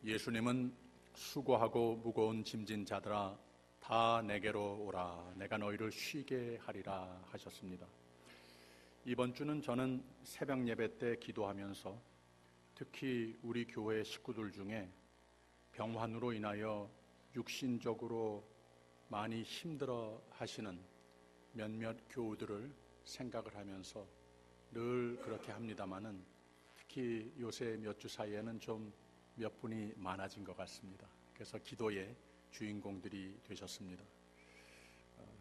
예수님은 수고하고 무거운 짐진 자들아 다 내게로 오라 내가 너희를 쉬게 하리라 하셨습니다. 이번 주는 저는 새벽 예배 때 기도하면서 특히 우리 교회 식구들 중에 병환으로 인하여 육신적으로 많이 힘들어 하시는 몇몇 교우들을 생각을 하면서 늘 그렇게 합니다마는 특히 요새 몇 주 사이에는 좀 몇 분이 많아진 것 같습니다. 그래서 기도의 주인공들이 되셨습니다.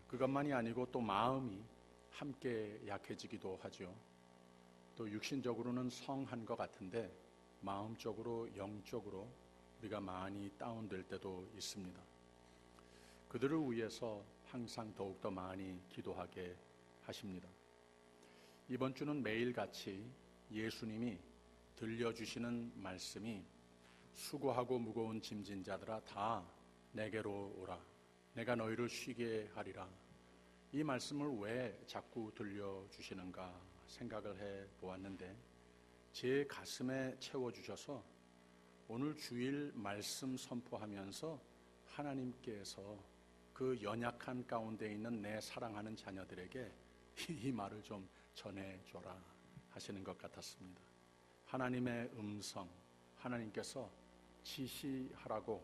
그것만이 아니고 또 마음이 함께 약해지기도 하죠. 또 육신적으로는 성한 것 같은데 마음적으로 영적으로 우리가 많이 다운될 때도 있습니다. 그들을 위해서 항상 더욱더 많이 기도하게 하십니다. 이번 주는 매일같이 예수님이 들려주시는 말씀이 수고하고 무거운 짐진 자들아 다 내게로 오라 내가 너희를 쉬게 하리라. 이 말씀을 왜 자꾸 들려주시는가 생각을 해보았는데 제 가슴에 채워주셔서 오늘 주일 말씀 선포하면서 하나님께서 그 연약한 가운데 있는 내 사랑하는 자녀들에게 이 말을 좀 전해줘라 하시는 것 같았습니다. 하나님의 음성, 하나님께서 지시하라고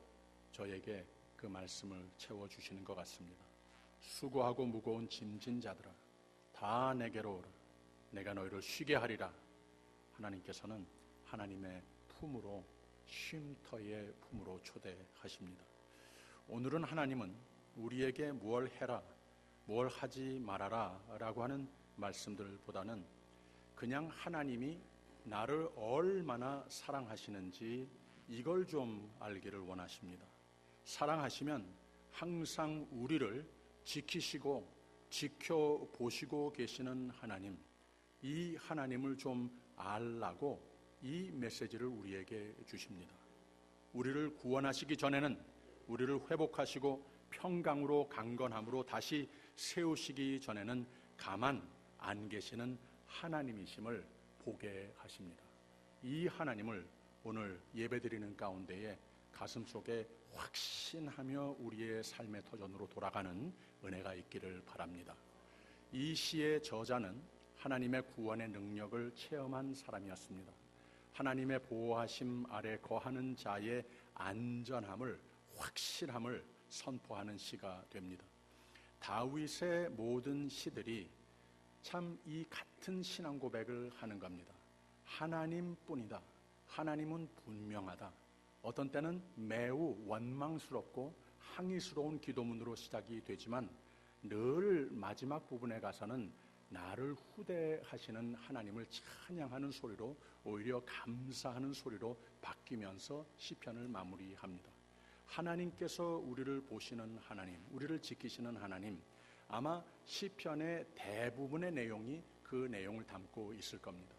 저에게 그 말씀을 채워주시는 것 같습니다. 수고하고 무거운 짐진 자들아 다 내게로 오라 내가 너희를 쉬게 하리라. 하나님께서는 하나님의 품으로 쉼터의 품으로 초대하십니다. 오늘은 하나님은 우리에게 뭘 해라 뭘 하지 말아라 라고 하는 말씀들보다는 그냥 하나님이 나를 얼마나 사랑하시는지 이걸 좀 알기를 원하십니다. 사랑하시면 항상 우리를 지키시고 지켜보시고 계시는 하나님, 이 하나님을 좀 알라고 이 메시지를 우리에게 주십니다. 우리를 구원하시기 전에는 우리를 회복하시고 평강으로 강건함으로 다시 세우시기 전에는 가만 안 계시는 하나님이심을 보게 하십니다. 이 하나님을 오늘 예배드리는 가운데에 가슴속에 확신하며 우리의 삶의 터전으로 돌아가는 은혜가 있기를 바랍니다. 이 시의 저자는 하나님의 구원의 능력을 체험한 사람이었습니다. 하나님의 보호하심 아래 거하는 자의 안전함을 확실함을 선포하는 시가 됩니다. 다윗의 모든 시들이 참 이 같은 신앙 고백을 하는 겁니다. 하나님뿐이다. 하나님은 분명하다. 어떤 때는 매우 원망스럽고 항의스러운 기도문으로 시작이 되지만 늘 마지막 부분에 가서는 나를 후대하시는 하나님을 찬양하는 소리로 오히려 감사하는 소리로 바뀌면서 시편을 마무리합니다. 하나님께서 우리를 보시는 하나님, 우리를 지키시는 하나님, 아마 시편의 대부분의 내용이 그 내용을 담고 있을 겁니다.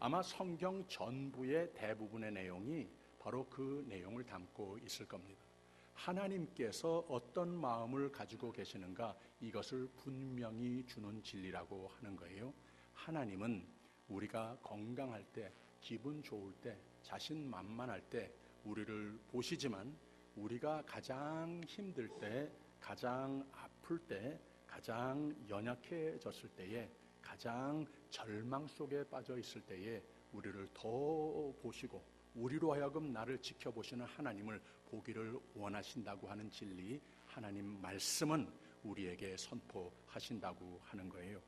아마 성경 전부의 대부분의 내용이 바로 그 내용을 담고 있을 겁니다. 하나님께서 어떤 마음을 가지고 계시는가 이것을 분명히 주는 진리라고 하는 거예요. 하나님은 우리가 건강할 때, 기분 좋을 때, 자신만만할 때 우리를 보시지만 우리가 가장 힘들 때, 가장 아플 때, 가장 연약해졌을 때에 가장 절망 속에 빠져 있을 때에 우리를 더 보시고 우리로 하여금 나를 지켜보시는 하나님을 보기를 원하신다고 하는 진리, 하나님 말씀은 우리에게 선포하신다고 하는 거예요.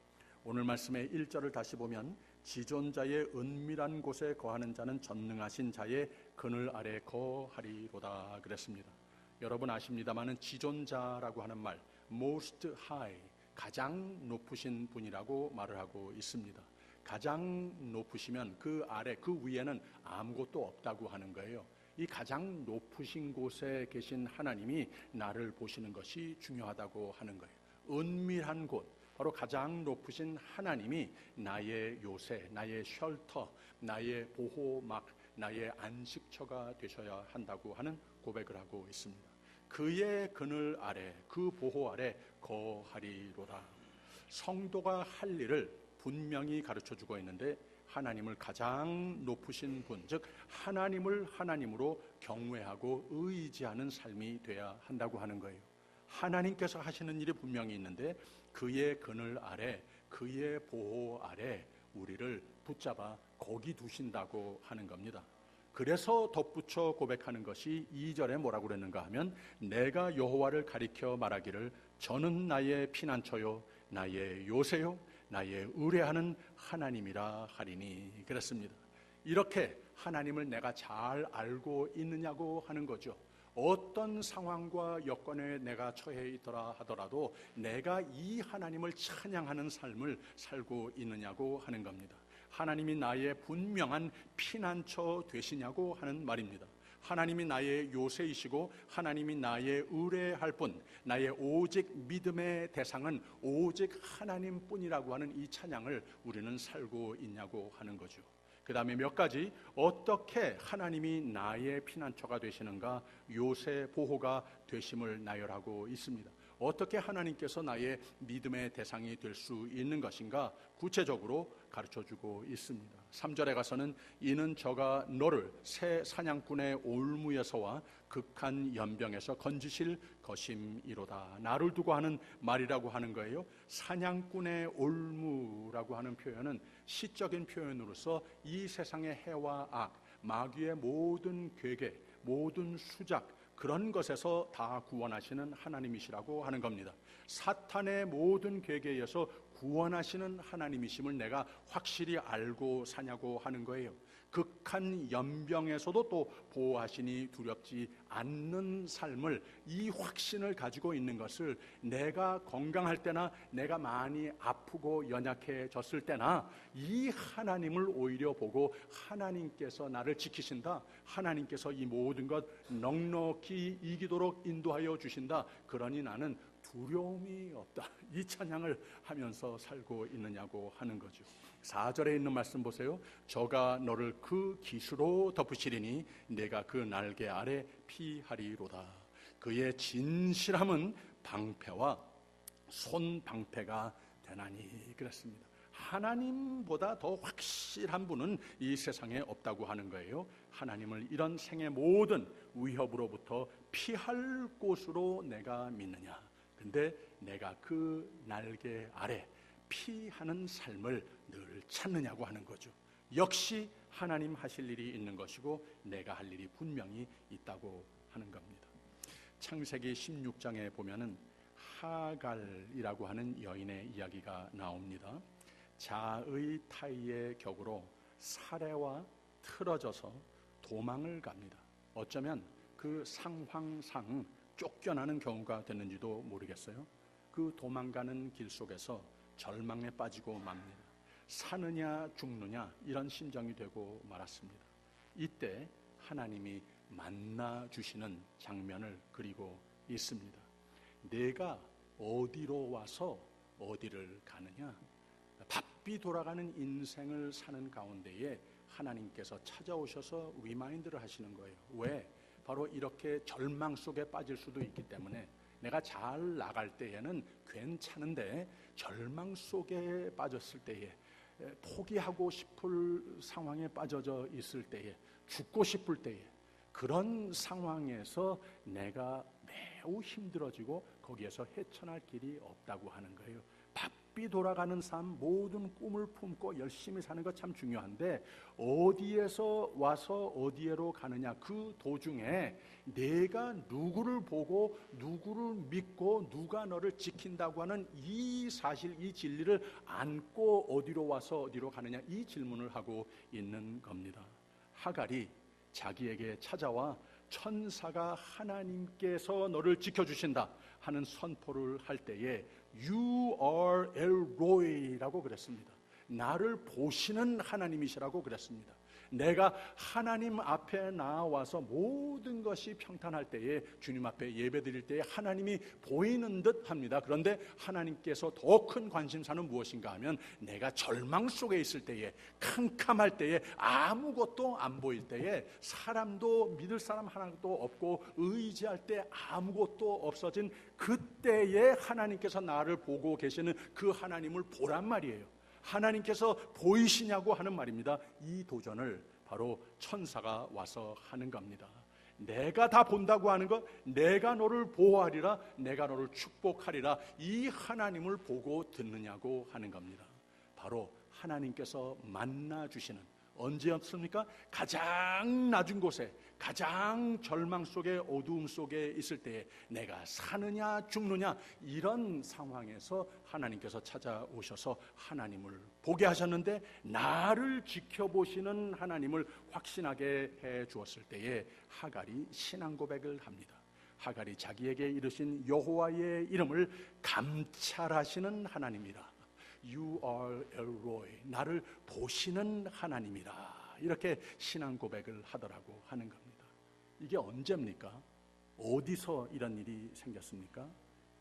오늘 말씀의 1절을 다시 보면 지존자의 은밀한 곳에 거하는 자는 전능하신 자의 그늘 아래 거하리로다 그랬습니다. 여러분 아십니다마는 지존자라고 하는 말, most high, 가장 높으신 분이라고 말을 하고 있습니다. 가장 높으시면 그 아래, 그 위에는 아무것도 없다고 하는 거예요. 이 가장 높으신 곳에 계신 하나님이 나를 보시는 것이 중요하다고 하는 거예요. 은밀한 곳, 바로 가장 높으신 하나님이 나의 요새, 나의 쉘터, 나의 보호막, 나의 안식처가 되셔야 한다고 하는 고백을 하고 있습니다. 그의 그늘 아래, 그 보호 아래 거하리로다. 성도가 할 일을 분명히 가르쳐주고 있는데 하나님을 가장 높으신 분, 즉 하나님을 하나님으로 경외하고 의지하는 삶이 돼야 한다고 하는 거예요. 하나님께서 하시는 일이 분명히 있는데 그의 그늘 아래, 그의 보호 아래 우리를 붙잡아 거기 두신다고 하는 겁니다. 그래서 덧붙여 고백하는 것이 2절에 뭐라고 그랬는가 하면 내가 여호와를 가리켜 말하기를 저는 나의 피난처요 나의 요새요 나의 의뢰하는 하나님이라 하리니 그랬습니다. 이렇게 하나님을 내가 잘 알고 있느냐고 하는 거죠. 어떤 상황과 여건에 내가 처해 있더라 하더라도 내가 이 하나님을 찬양하는 삶을 살고 있느냐고 하는 겁니다. 하나님이 나의 분명한 피난처 되시냐고 하는 말입니다. 하나님이 나의 요새이시고 하나님이 나의 의뢰할 분, 나의 오직 믿음의 대상은 오직 하나님뿐이라고 하는 이 찬양을 우리는 살고 있냐고 하는 거죠. 그 다음에 몇 가지 어떻게 하나님이 나의 피난처가 되시는가, 요새 보호가 되심을 나열하고 있습니다. 어떻게 하나님께서 나의 믿음의 대상이 될 수 있는 것인가 구체적으로 가르쳐주고 있습니다. 3절에 가서는 이는 저가 너를 새 사냥꾼의 올무에서와 극한 연병에서 건지실 것임이로다. 나를 두고 하는 말이라고 하는 거예요. 사냥꾼의 올무라고 하는 표현은 시적인 표현으로서 이 세상의 해와 악, 마귀의 모든 괴계, 모든 수작, 그런 것에서 다 구원하시는 하나님이시라고 하는 겁니다. 사탄의 모든 괴계에서 구원하시는 하나님이심을 내가 확실히 알고 사냐고 하는 거예요. 극한 연병에서도 또 보호하시니 두렵지 않는 삶을, 이 확신을 가지고 있는 것을 내가 건강할 때나 내가 많이 아프고 연약해졌을 때나 이 하나님을 오히려 보고 하나님께서 나를 지키신다, 하나님께서 이 모든 것 넉넉히 이기도록 인도하여 주신다, 그러니 나는 두려움이 없다, 이 찬양을 하면서 살고 있느냐고 하는 거죠. 4절에 있는 말씀 보세요. 저가 너를 그 기수로 덮으시리니 내가 그 날개 아래 피하리로다. 그의 진실함은 방패와 손방패가 되나니 그랬습니다. 하나님보다 더 확실한 분은 이 세상에 없다고 하는 거예요. 하나님을 이런 생의 모든 위협으로부터 피할 곳으로 내가 믿느냐. 근데 내가 그 날개 아래 피하는 삶을 늘 찾느냐고 하는 거죠. 역시 하나님 하실 일이 있는 것이고 내가 할 일이 분명히 있다고 하는 겁니다. 창세기 16장에 보면은 하갈이라고 하는 여인의 이야기가 나옵니다. 자의 타이의 격으로 사례와 틀어져서 도망을 갑니다. 어쩌면 그 상황상 쫓겨나는 경우가 됐는지도 모르겠어요. 그 도망가는 길 속에서 절망에 빠지고 맙니다. 사느냐 죽느냐 이런 심정이 되고 말았습니다. 이때 하나님이 만나 주시는 장면을 그리고 있습니다. 내가 어디로 와서 어디를 가느냐, 바삐 돌아가는 인생을 사는 가운데에 하나님께서 찾아오셔서 리마인드를 하시는 거예요. 왜? 바로 이렇게 절망 속에 빠질 수도 있기 때문에 내가 잘 나갈 때에는 괜찮은데 절망 속에 빠졌을 때에, 포기하고 싶을 상황에 빠져져 있을 때에, 죽고 싶을 때에, 그런 상황에서 내가 매우 힘들어지고 거기에서 헤쳐날 길이 없다고 하는 거예요. 바삐 돌아가는 삶, 모든 꿈을 품고 열심히 사는 것 참 중요한데 어디에서 와서 어디로 가느냐, 그 도중에 내가 누구를 보고 누구를 믿고 누가 너를 지킨다고 하는 이 사실, 이 진리를 안고 어디로 와서 어디로 가느냐, 이 질문을 하고 있는 겁니다. 하갈이 자기에게 찾아와 천사가 하나님께서 너를 지켜주신다 하는 선포를 할 때에 You are El Roy라고 그랬습니다. 나를 보시는 하나님이시라고 그랬습니다. 내가 하나님 앞에 나와서 모든 것이 평탄할 때에, 주님 앞에 예배드릴 때에 하나님이 보이는 듯 합니다. 그런데 하나님께서 더 큰 관심사는 무엇인가 하면 내가 절망 속에 있을 때에, 캄캄할 때에, 아무것도 안 보일 때에, 사람도 믿을 사람 하나도 없고 의지할 때 아무것도 없어진 그때에 하나님께서 나를 보고 계시는 그 하나님을 보란 말이에요. 하나님께서 보이시냐고 하는 말입니다. 이 도전을 바로 천사가 와서 하는 겁니다. 내가 다 본다고 하는 것, 내가 너를 보호하리라, 내가 너를 축복하리라, 이 하나님을 보고 듣느냐고 하는 겁니다. 바로 하나님께서 만나주시는, 언제였습니까? 가장 낮은 곳에, 가장 절망 속에, 어두움 속에 있을 때에 내가 사느냐 죽느냐, 이런 상황에서 하나님께서 찾아오셔서 하나님을 보게 하셨는데, 나를 지켜보시는 하나님을 확신하게 해 주었을 때에 하갈이 신앙 고백을 합니다. 하갈이 자기에게 이르신 여호와의 이름을 감찰하시는 하나님이라, You are El Roi, 나를 보시는 하나님이라, 이렇게 신앙 고백을 하더라고 하는 겁니다. 이게 언제입니까? 어디서 이런 일이 생겼습니까?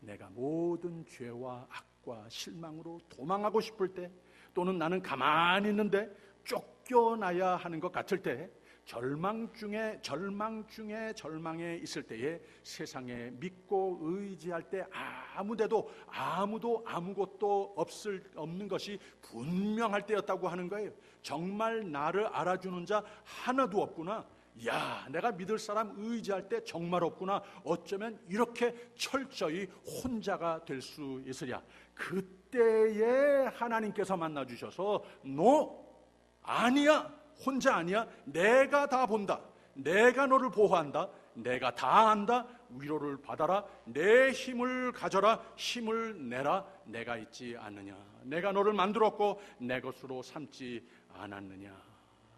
내가 모든 죄와 악과 실망으로 도망하고 싶을 때, 또는 나는 가만히 있는데 쫓겨나야 하는 것 같을 때, 절망 중에 절망에 있을 때에, 세상에 믿고 의지할 때 아무데도 아무도 아무것도 없는 것이 분명할 때였다고 하는 거예요. 정말 나를 알아주는 자 하나도 없구나. 야, 내가 믿을 사람 의지할 때 정말 없구나. 어쩌면 이렇게 철저히 혼자가 될 수 있으랴. 그때에 하나님께서 만나주셔서 너 아니야, 혼자 아니야, 내가 다 본다, 내가 너를 보호한다, 내가 다 안다, 위로를 받아라, 내 힘을 가져라, 힘을 내라, 내가 있지 않느냐, 내가 너를 만들었고 내 것으로 삼지 않았느냐,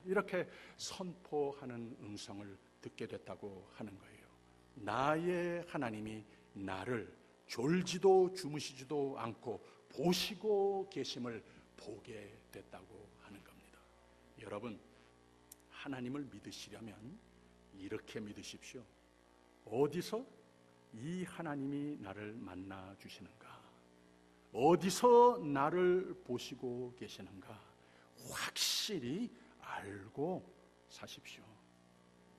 이렇게 선포하는 음성을 듣게 됐다고 하는 거예요. 나의 하나님이 나를 졸지도 주무시지도 않고 보시고 계심을 보게 됐다고 하는 겁니다. 여러분, 하나님을 믿으시려면 이렇게 믿으십시오. 어디서 이 하나님이 나를 만나 주시는가, 어디서 나를 보시고 계시는가 확실히 알고 사십시오.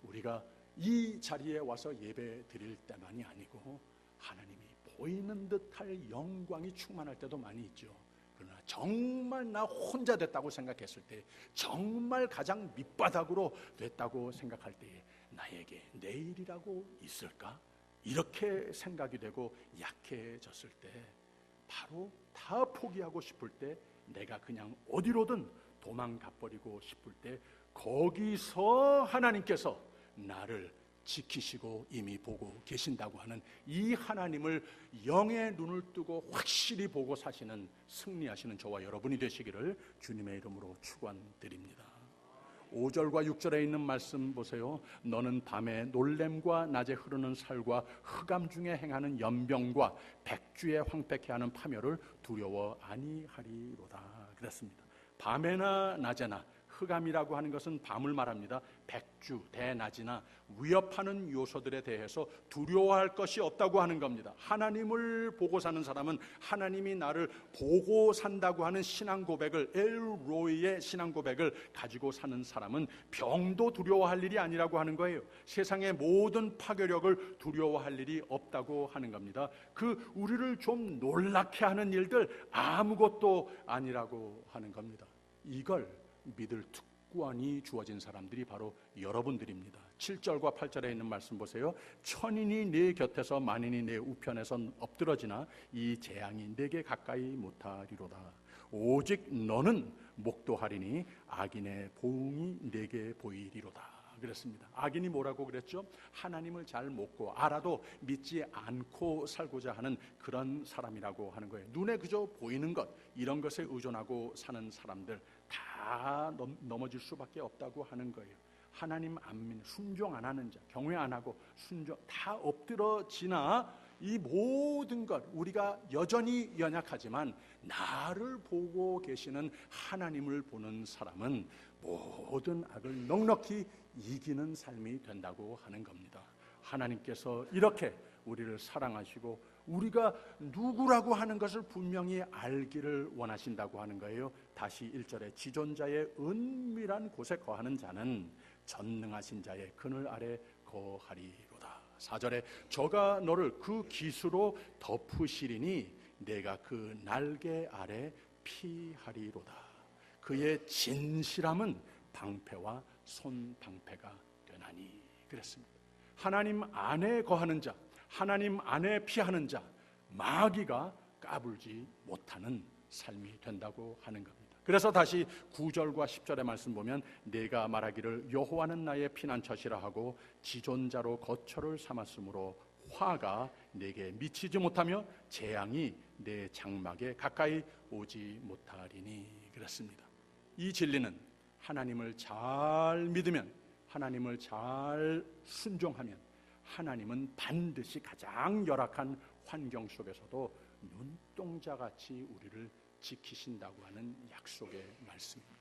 우리가 이 자리에 와서 예배 드릴 때만이 아니고 하나님이 보이는 듯할 영광이 충만할 때도 많이 있죠. 그러나 정말 나 혼자 됐다고 생각했을 때, 정말 가장 밑바닥으로 됐다고 생각할 때에 나에게 내일이라고 있을까? 이렇게 생각이 되고 약해졌을 때, 바로 다 포기하고 싶을 때, 내가 그냥 어디로든 도망가버리고 싶을 때, 거기서 하나님께서 나를 지키시고 이미 보고 계신다고 하는 이 하나님을 영의 눈을 뜨고 확실히 보고 사시는, 승리하시는 저와 여러분이 되시기를 주님의 이름으로 축원드립니다. 5절과 6절에 있는 말씀 보세요. 너는 밤에 놀램과 낮에 흐르는 살과 흑암 중에 행하는 연병과 백주에 황폐케 하는 파멸을 두려워 아니하리로다 그랬습니다. 밤에나 낮에나, 흑암이라고 하는 것은 밤을 말합니다. 백주, 대낮이나 위협하는 요소들에 대해서 두려워할 것이 없다고 하는 겁니다. 하나님을 보고 사는 사람은, 하나님이 나를 보고 산다고 하는 신앙 고백을, 엘로이의 신앙 고백을 가지고 사는 사람은 병도 두려워할 일이 아니라고 하는 거예요. 세상의 모든 파괴력을 두려워할 일이 없다고 하는 겁니다. 그 우리를 좀 놀랍게 하는 일들 아무것도 아니라고 하는 겁니다. 이걸 믿을 특권이 주어진 사람들이 바로 여러분들입니다. 7절과 8절에 있는 말씀 보세요. 천인이 내 곁에서 만인이 내 우편에서 엎드러지나 이 재앙이 내게 가까이 못하리로다. 오직 너는 목도하리니 악인의 보응이 내게 보이리로다 그랬습니다. 악인이 뭐라고 그랬죠? 하나님을 잘 먹고 알아도 믿지 않고 살고자 하는 그런 사람이라고 하는 거예요. 눈에 그저 보이는 것, 이런 것에 의존하고 사는 사람들 다 넘어질 수밖에 없다고 하는 거예요. 하나님 안 믿는, 순종 안 하는 자, 경외 안 하고 순종 다 엎드러지나 이 모든 것, 우리가 여전히 연약하지만 나를 보고 계시는 하나님을 보는 사람은 모든 악을 넉넉히 이기는 삶이 된다고 하는 겁니다. 하나님께서 이렇게 우리를 사랑하시고 우리가 누구라고 하는 것을 분명히 알기를 원하신다고 하는 거예요. 다시 1절에 지존자의 은밀한 곳에 거하는 자는 전능하신 자의 그늘 아래 거하리로다. 4절에 저가 너를 그 기수로 덮으시리니 내가 그 날개 아래 피하리로다. 그의 진실함은 방패와 손방패가 되나니 그랬습니다. 하나님 안에 거하는 자, 하나님 안에 피하는 자, 마귀가 까불지 못하는 삶이 된다고 하는 겁니다. 그래서 다시 9절과 10절의 말씀 보면 내가 말하기를 여호와는 나의 피난처시라 하고 지존자로 거처를 삼았으므로 화가 내게 미치지 못하며 재앙이 내 장막에 가까이 오지 못하리니 그렇습니다. 이 진리는 하나님을 잘 믿으면, 하나님을 잘 순종하면 하나님은 반드시 가장 열악한 환경 속에서도 눈동자같이 우리를 지키신다고 하는 약속의 말씀입니다.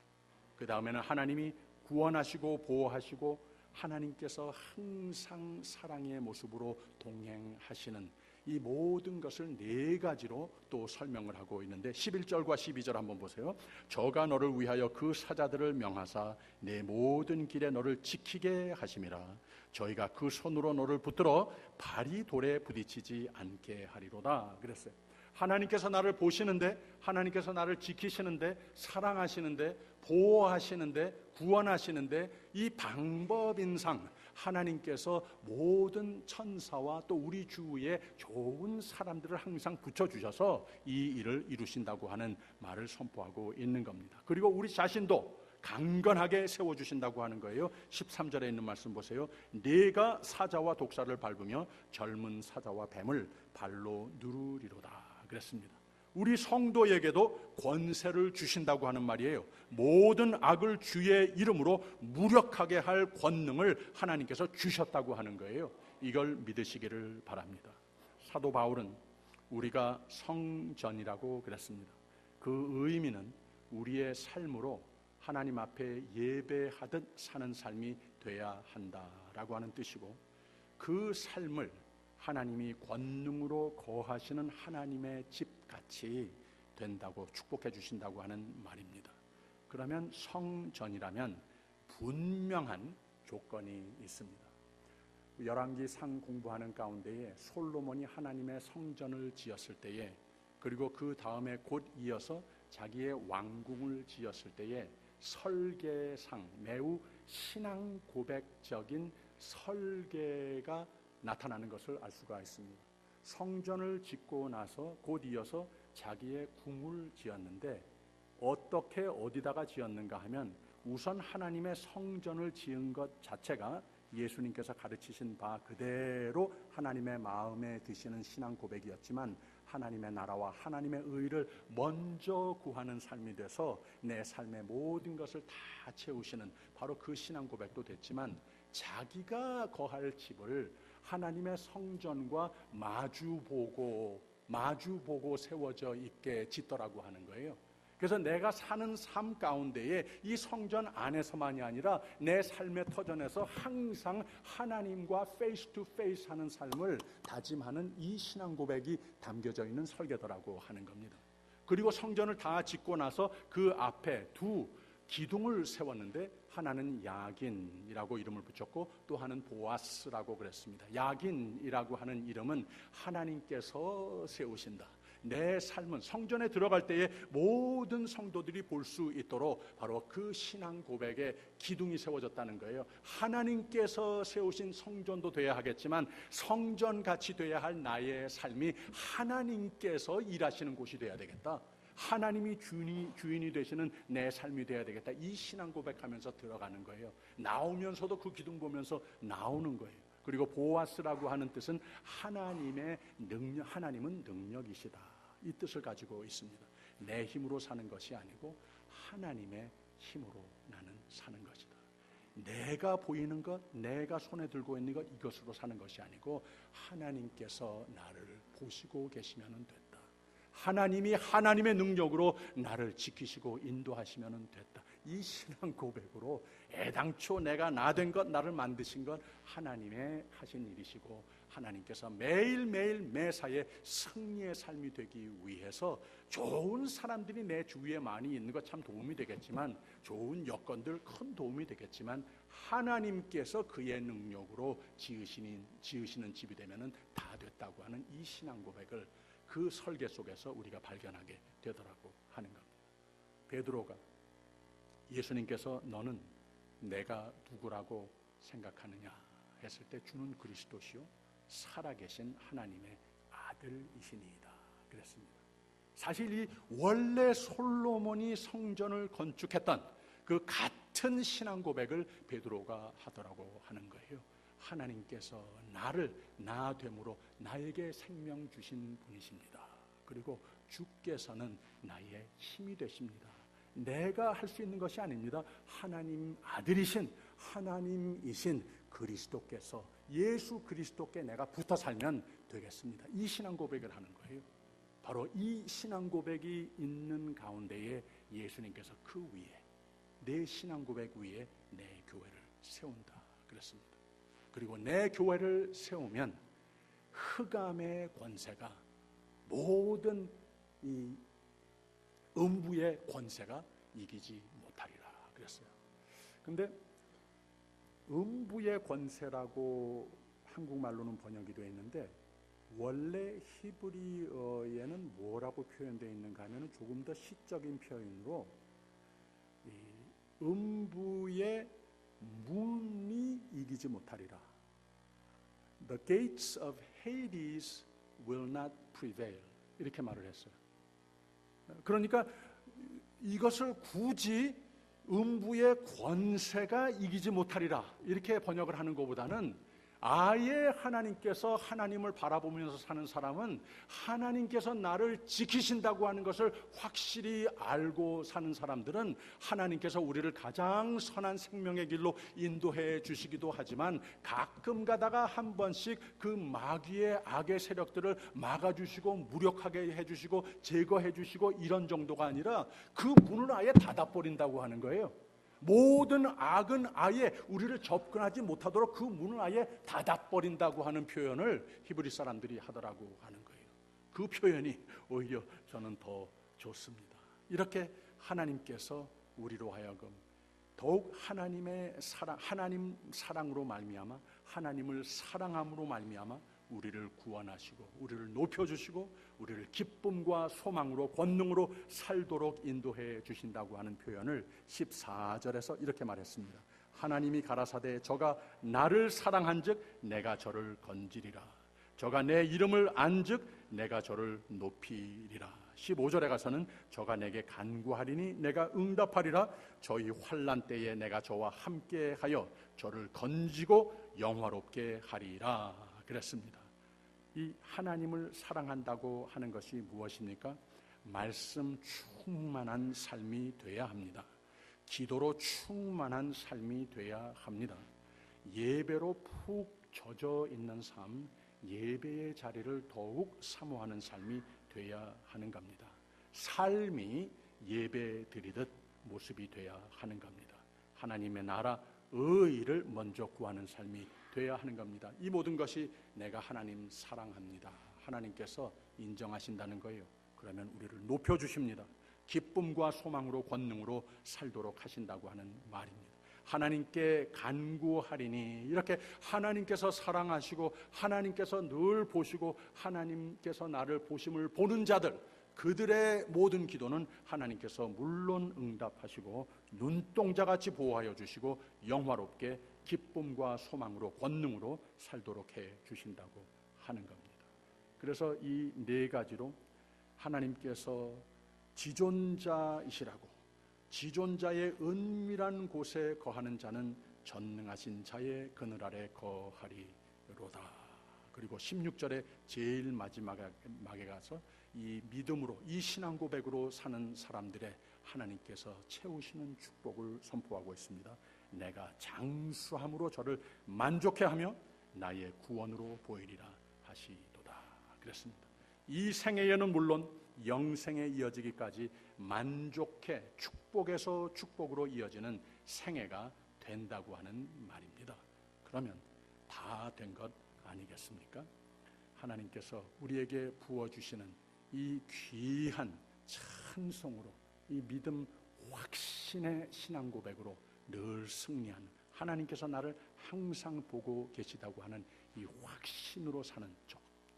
그 다음에는 하나님이 구원하시고 보호하시고 하나님께서 항상 사랑의 모습으로 동행하시는 이 모든 것을 네 가지로 또 설명을 하고 있는데 11절과 12절 한번 보세요. 저가 너를 위하여 그 사자들을 명하사 내 모든 길에 너를 지키게 하심이라. 저희가 그 손으로 너를 붙들어 발이 돌에 부딪히지 않게 하리로다 그랬어요. 하나님께서 나를 보시는데, 하나님께서 나를 지키시는데, 사랑하시는데, 보호하시는데, 구원하시는데 이 방법인상 하나님께서 모든 천사와 또 우리 주위에 좋은 사람들을 항상 붙여주셔서 이 일을 이루신다고 하는 말을 선포하고 있는 겁니다. 그리고 우리 자신도 강건하게 세워주신다고 하는 거예요. 13절에 있는 말씀 보세요. 네가 사자와 독사를 밟으며 젊은 사자와 뱀을 발로 누르리로다 그랬습니다. 우리 성도에게도 권세를 주신다고 하는 말이에요. 모든 악을 주의 이름으로 무력하게 할 권능을 하나님께서 주셨다고 하는 거예요. 이걸 믿으시기를 바랍니다. 사도 바울은 우리가 성전이라고 그랬습니다. 그 의미는 우리의 삶으로 하나님 앞에 예배하듯 사는 삶이 돼야 한다라고 하는 뜻이고, 그 삶을 하나님이 권능으로 거하시는 하나님의 집같이 된다고 축복해 주신다고 하는 말입니다. 그러면 성전이라면 분명한 조건이 있습니다. 열왕기상 공부하는 가운데에 솔로몬이 하나님의 성전을 지었을 때에, 그리고 그 다음에 곧 이어서 자기의 왕궁을 지었을 때에 설계상, 매우 신앙 고백적인 설계가 나타나는 것을 알 수가 있습니다. 성전을 짓고 나서 곧 이어서 자기의 궁을 지었는데 어떻게 어디다가 지었는가 하면 우선 하나님의 성전을 지은 것 자체가 예수님께서 가르치신 바 그대로 하나님의 마음에 드시는 신앙 고백이었지만 하나님의 나라와 하나님의 의를 먼저 구하는 삶이 돼서 내 삶의 모든 것을 다 채우시는 바로 그 신앙 고백도 됐지만, 자기가 거할 집을 하나님의 성전과 마주보고 세워져 있게 짓더라고 하는 거예요. 그래서 내가 사는 삶 가운데에 이 성전 안에서만이 아니라 내 삶의 터전에서 항상 하나님과 페이스 투 페이스 하는 삶을 다짐하는 이 신앙 고백이 담겨져 있는 설계도라고 하는 겁니다. 그리고 성전을 다 짓고 나서 그 앞에 두 기둥을 세웠는데 하나는 야긴이라고 이름을 붙였고 또 하나는 보아스라고 그랬습니다. 야긴이라고 하는 이름은 하나님께서 세우신다. 내 삶은 성전에 들어갈 때에 모든 성도들이 볼 수 있도록 바로 그 신앙 고백에 기둥이 세워졌다는 거예요. 하나님께서 세우신 성전도 돼야 하겠지만 성전같이 돼야 할 나의 삶이 하나님께서 일하시는 곳이 돼야 되겠다. 하나님이 주인이 되시는 내 삶이 돼야 되겠다. 이 신앙 고백하면서 들어가는 거예요. 나오면서도 그 기둥 보면서 나오는 거예요. 그리고 보아스라고 하는 뜻은 하나님은 능력이시다. 이 뜻을 가지고 있습니다. 내 힘으로 사는 것이 아니고 하나님의 힘으로 나는 사는 것이다. 내가 보이는 것, 내가 손에 들고 있는 것, 이것으로 사는 것이 아니고 하나님께서 나를 보시고 계시면 됐다. 하나님이 하나님의 능력으로 나를 지키시고 인도하시면 됐다. 이 신앙 고백으로 애당초 내가 나 된 것, 나를 만드신 것 하나님의 하신 일이시고 하나님께서 매일매일 매사에 승리의 삶이 되기 위해서 좋은 사람들이 내 주위에 많이 있는 것 참 도움이 되겠지만, 좋은 여건들 큰 도움이 되겠지만 하나님께서 그의 능력으로 지으시는 집이 되면 다 됐다고 하는 이 신앙 고백을 그 설계 속에서 우리가 발견하게 되더라고 하는 겁니다. 베드로가 예수님께서 너는 내가 누구라고 생각하느냐 했을 때 주는 그리스도시요 살아계신 하나님의 아들이시니이다 그랬습니다. 사실 이 원래 솔로몬이 성전을 건축했던 그 같은 신앙 고백을 베드로가 하더라고 하는 거예요. 하나님께서 나를 나 됨으로 나에게 생명 주신 분이십니다. 그리고 주께서는 나의 힘이 되십니다. 내가 할 수 있는 것이 아닙니다. 하나님 아들이신 하나님이신 그리스도께서 예수 그리스도께 내가 붙어 살면 되겠습니다. 이 신앙 고백을 하는 거예요. 바로 이 신앙 고백이 있는 가운데에 예수님께서 그 위에 내 신앙 고백 위에 내 교회를 세운다 그랬습니다. 그리고 내 교회를 세우면 흑암의 권세가 모든 이 음부의 권세가 이기지 못하리라 그랬어요. 근데 음부의 권세라고 한국말로는 번역이 되어 있는데 원래 히브리어에는 뭐라고 표현되어 있는가 하면 조금 더 시적인 표현으로 이 음부의 문이 이기지 못하리라. The gates of Hades will not prevail. 이렇게 말을 했어요. 그러니까 이것을 굳이 음부의 권세가 이기지 못하리라 이렇게 번역을 하는 것보다는 아예 하나님께서 하나님을 바라보면서 사는 사람은 하나님께서 나를 지키신다고 하는 것을 확실히 알고 사는 사람들은 하나님께서 우리를 가장 선한 생명의 길로 인도해 주시기도 하지만 가끔 가다가 한 번씩 그 마귀의 악의 세력들을 막아주시고 무력하게 해주시고 제거해 주시고 이런 정도가 아니라 그 문을 아예 닫아버린다고 하는 거예요. 모든 악은 아예 우리를 접근하지 못하도록 그 문을 아예 닫아버린다고 하는 표현을 히브리 사람들이 하더라고 하는 거예요. 그 표현이 오히려 저는 더 좋습니다. 이렇게 하나님께서 우리로 하여금 더욱 하나님의 사랑, 하나님 사랑으로 말미암아 하나님을 사랑함으로 말미암아 우리를 구원하시고 우리를 높여주시고 우리를 기쁨과 소망으로 권능으로 살도록 인도해 주신다고 하는 표현을 14절에서 이렇게 말했습니다. 하나님이 가라사대 저가 나를 사랑한즉 내가 저를 건지리라. 저가 내 이름을 안즉 내가 저를 높이리라. 15절에 가서는 저가 내게 간구하리니 내가 응답하리라. 저희 환난 때에 내가 저와 함께하여 저를 건지고 영화롭게 하리라 그랬습니다. 이 하나님을 사랑한다고 하는 것이 무엇입니까? 말씀 충만한 삶이 돼야 합니다. 기도로 충만한 삶이 돼야 합니다. 예배로 푹 젖어 있는 삶, 예배의 자리를 더욱 사모하는 삶이 돼야 하는 겁니다. 삶이 예배 드리듯 모습이 돼야 하는 겁니다. 하나님의 나라, 의의를 먼저 구하는 삶이 돼야 하는 겁니다. 이 모든 것이 내가 하나님 사랑합니다. 하나님께서 인정하신다는 거예요. 그러면 우리를 높여주십니다. 기쁨과 소망으로 권능으로 살도록 하신다고 하는 말입니다. 하나님께 간구하리니 이렇게 하나님께서 사랑하시고 하나님께서 늘 보시고 하나님께서 나를 보심을 보는 자들 그들의 모든 기도는 하나님께서 물론 응답하시고 눈동자같이 보호하여 주시고 영화롭게 기쁨과 소망으로 권능으로 살도록 해 주신다고 하는 겁니다. 그래서 이 네 가지로 하나님께서 지존자이시라고 지존자의 은밀한 곳에 거하는 자는 전능하신 자의 그늘 아래 거하리로다. 그리고 16절에 제일 마지막에 가서 이 믿음으로 이 신앙 고백으로 사는 사람들의 하나님께서 채우시는 축복을 선포하고 있습니다. 내가 장수함으로 저를 만족해 하며 나의 구원으로 보이리라 하시도다 그랬습니다. 이 생애에는 물론 영생에 이어지기까지 만족해 축복에서 축복으로 이어지는 생애가 된다고 하는 말입니다. 그러면 다 된 것 아니겠습니까? 하나님께서 우리에게 부어주시는 이 귀한 찬송으로 이 믿음 확신의 신앙 고백으로 늘 승리하는 하나님께서 나를 항상 보고 계시다고 하는 이 확신으로 사는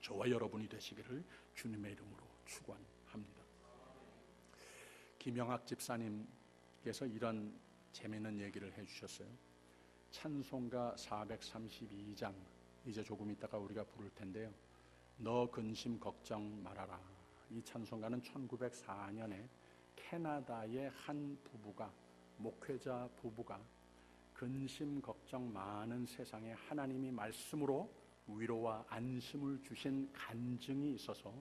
저와 여러분이 되시기를 주님의 이름으로 축원합니다. 김영학 집사님께서 이런 재미있는 얘기를 해주셨어요. 찬송가 432장, 이제 조금 있다가 우리가 부를 텐데요. 너 근심 걱정 말아라. 이 찬송가는 1904년에 캐나다의 한 부부가, 목회자 부부가 근심 걱정 많은 세상에 하나님이 말씀으로 위로와 안심을 주신 간증이 있어서,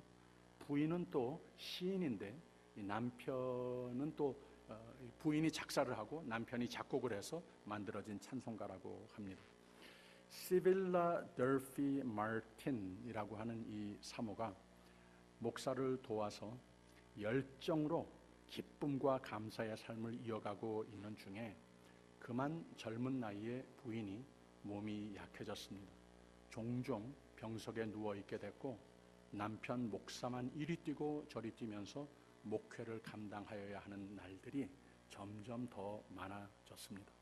부인은 또 시인인데 이 남편은 또 부인이 작사를 하고 남편이 작곡을 해서 만들어진 찬송가라고 합니다. 시빌라 더피 마틴이라고 하는 이 사모가 목사를 도와서 열정으로 기쁨과 감사의 삶을 이어가고 있는 중에 그만 젊은 나이에 부인이 몸이 약해졌습니다. 종종 병석에 누워있게 됐고 남편 목사만 이리 뛰고 저리 뛰면서 목회를 감당하여야 하는 날들이 점점 더 많아졌습니다.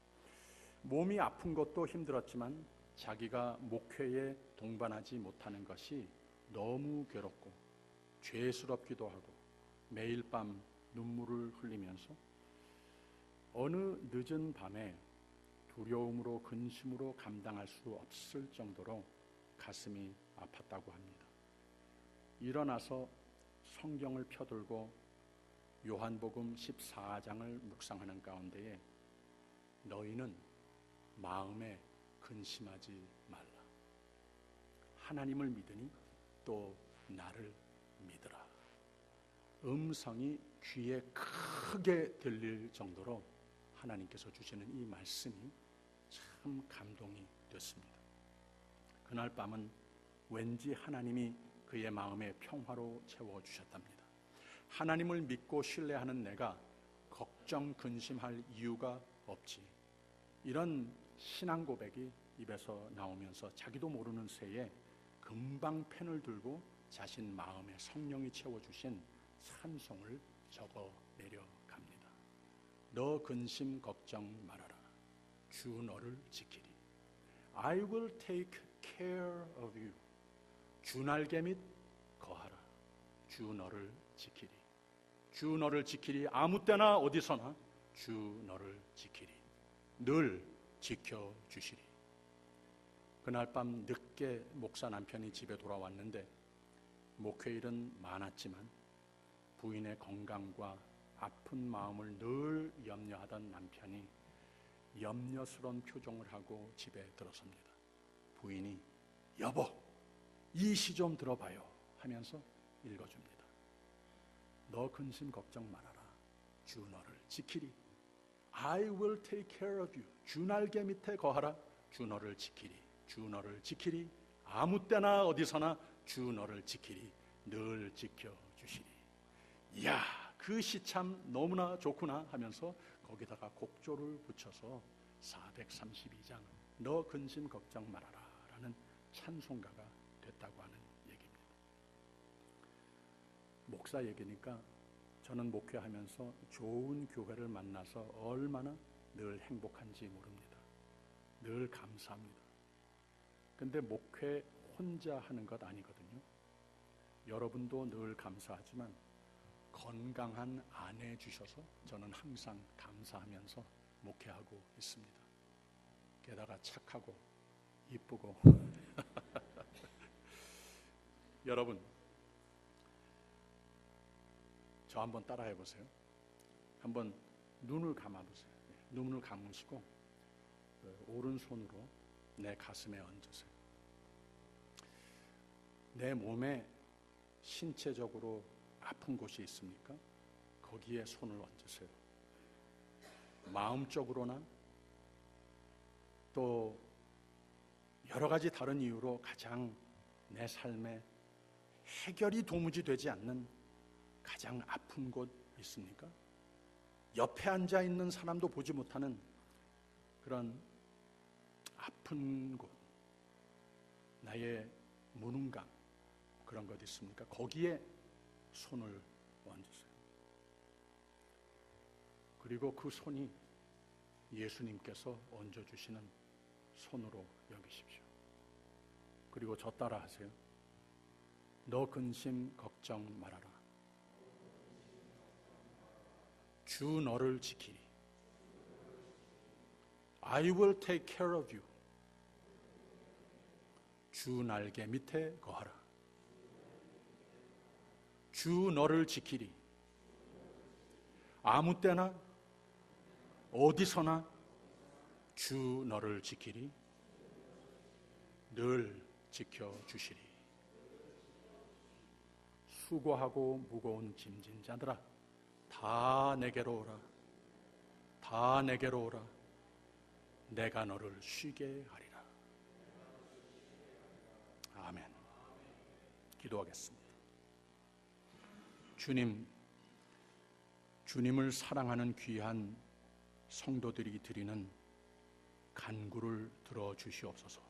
몸이 아픈 것도 힘들었지만 자기가 목회에 동반하지 못하는 것이 너무 괴롭고 죄스럽기도 하고 매일 밤 눈물을 흘리면서 어느 늦은 밤에 두려움으로 근심으로 감당할 수 없을 정도로 가슴이 아팠다고 합니다. 일어나서 성경을 펴들고 요한복음 14장을 묵상하는 가운데에 너희는 마음에 근심하지 말라. 하나님을 믿으니 또 나를 믿으라. 음성이 귀에 크게 들릴 정도로 하나님께서 주시는 이 말씀이 참 감동이 됐습니다. 그날 밤은 왠지 하나님이 그의 마음에 평화로 채워주셨답니다. 하나님을 믿고 신뢰하는 내가 걱정, 근심할 이유가 없지. 이런 신앙 고백이 입에서 나오면서 자기도 모르는 새에 금방 펜을 들고 자신 마음에 성령이 채워주신 찬송을 적어 내려갑니다. 너 근심 걱정 말아라. 주 너를 지키리. I will take care of you. 주 날개 밑 거하라. 주 너를 지키리. 주 너를 지키리. 아무 때나 어디서나 주 너를 지키리. 늘 지켜주시리. 그날 밤 늦게 목사 남편이 집에 돌아왔는데 목회일은 많았지만 부인의 건강과 아픈 마음을 늘 염려하던 남편이 염려스러운 표정을 하고 집에 들어섭니다. 부인이 여보 이 시 좀 들어봐요 하면서 읽어줍니다. 너 근심 걱정 말아라. 주 너를 지키리. I will take care of you. 주 날개 밑에 거하라. 주 너를 지키리. 주 너를 지키리. 아무 때나 어디서나 주 너를 지키리. 늘 지켜주시리. 이야 그 시 참 너무나 좋구나 하면서 거기다가 곡조를 붙여서 432장 너 근심 걱정 말아라 라는 찬송가가 됐다고 하는 얘기입니다. 목사 얘기니까 저는 목회하면서 좋은 교회를 만나서 얼마나 늘 행복한지 모릅니다. 늘 감사합니다. 근데 목회 혼자 하는 것 아니거든요. 여러분도 늘 감사하지만 건강한 아내 주셔서 저는 항상 감사하면서 목회하고 있습니다. 게다가 착하고 이쁘고 여러분 저 한번 따라해 보세요. 한번 눈을 감아보세요. 눈을 감으시고 오른손으로 내 가슴에 얹으세요. 내 몸에 신체적으로 아픈 곳이 있습니까? 거기에 손을 얹으세요. 마음적으로나 또 여러 가지 다른 이유로 가장 내 삶에 해결이 도무지 되지 않는 가장 아픈 곳 있습니까? 옆에 앉아 있는 사람도 보지 못하는 그런 아픈 곳, 나의 무능감 그런 것 있습니까? 거기에 손을 얹으세요. 그리고 그 손이 예수님께서 얹어주시는 손으로 여기십시오. 그리고 저 따라 하세요. 너 근심 걱정 말아라. 주 너를 지키리. I will take care of you. 주 날개 밑에 거하라. 주 너를 지키리. 아무 때나 어디서나 주 너를 지키리. 늘 지켜주시리. 수고하고 무거운 짐진 자들아, 다 내게로 오라. 다 내게로 오라. 내가 너를 쉬게 하리라. 아멘. 기도하겠습니다. 주님, 주님을 사랑하는 귀한 성도들이 드리는 간구를 들어주시옵소서.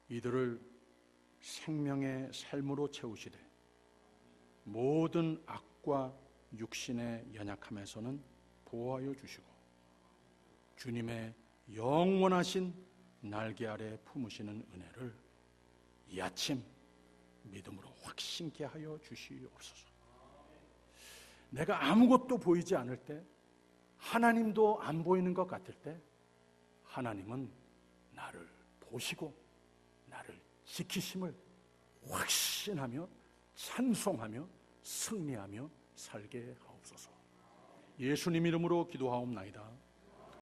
이들을 생명의 삶으로 채우시되 모든 악과 육신의 연약함에서는 보호하여 주시고 주님의 영원하신 날개 아래 품으시는 은혜를 이 아침 믿음으로 확신케 하여 주시옵소서. 내가 아무것도 보이지 않을 때, 하나님도 안 보이는 것 같을 때 하나님은 나를 보시고 나를 지키심을 확신하며 찬송하며 승리하며 살게 하옵소서. 예수님 이름으로 기도하옵나이다.